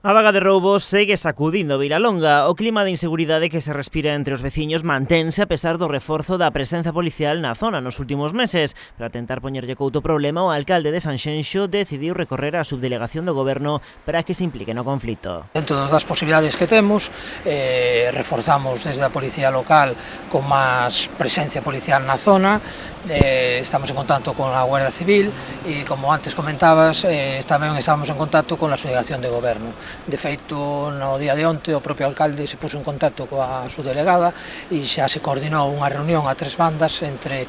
A vaga de roubos segue sacudindo Vilalonga. O clima de inseguridade que se respira entre os veciños mantense a pesar do reforzo da presenza policial na zona nos últimos meses. Para tentar poñerlle couto problema, o alcalde de Sanxenxo decidiu recorrer á subdelegación do goberno para que se implique no conflito. Dentro das posibilidades que temos, reforzamos desde a policía local con máis presencia policial na zona. Estamos en contacto con a Guardia Civil e, como antes comentabas, tamén estamos en contacto con a subdelegación de goberno. De feito, no día de onte o propio alcalde se puso en contacto coa subdelegada e xa se coordinou unha reunión a tres bandas entre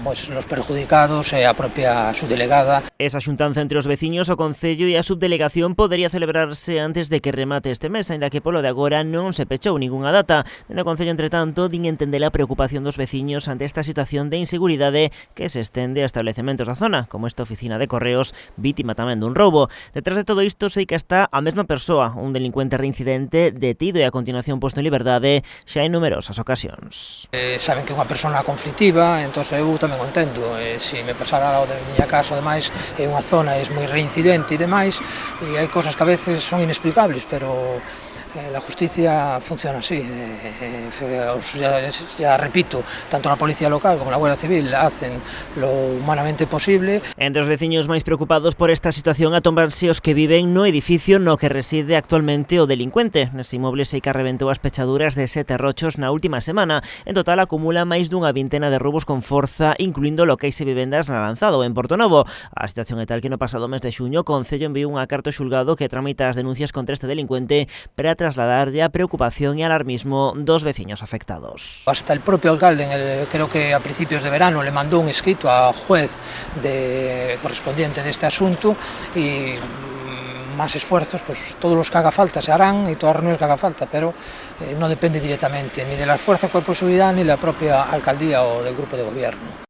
os perjudicados e a propia subdelegada. Esa xuntanza entre os veciños, o Concello e a subdelegación podería celebrarse antes de que remate este mes, aínda que polo de agora non se pechou ningunha data. No Concello, entre tanto, din entender a preocupación dos veciños ante esta situación de inseguridade que se estende a establecementos da zona, como esta oficina de correos, vítima tamén dun roubo. Detrás de todo isto sei que está a mesma persoa, un delincuente reincidente detido e a continuación posto en liberdade xa en numerosas ocasións. Saben que é unha persona conflictiva, entón eu tamén o entendo. Se me pasara ao de miña casa, ademais, é unha zona é moi reincidente e demais, e hai cosas que a veces son inexplicables, pero la justicia funciona así. Ya repito, tanto la policía local como la Guardia Civil hacen lo humanamente posible. Entre os veciños máis preocupados por esta situación atómbanse os que viven no edificio no que reside actualmente o delincuente. Nese inmoble sei que rebentou as pechaduras de 7 rochos na última semana. En total acumula máis dunha vintena de roubos con forza, incluindo locais e vivendas na Lanzado en Portonovo. A situación é tal que no pasado mes de xuño o Concello enviou unha carta ao xulgado que tramita as denuncias contra este delincuente para trasladarlle a preocupación e alarmismo dos veciños afectados. Hasta el propio alcalde, creo que a principios de verano, le mandó un escrito al juez correspondiente de este asunto y más esfuerzos, pues todos los que haga falta se harán y todas las reuniones que haga falta, pero no depende directamente ni de las fuerzas de cuerpo de seguridad ni de la propia alcaldía o del grupo de gobierno.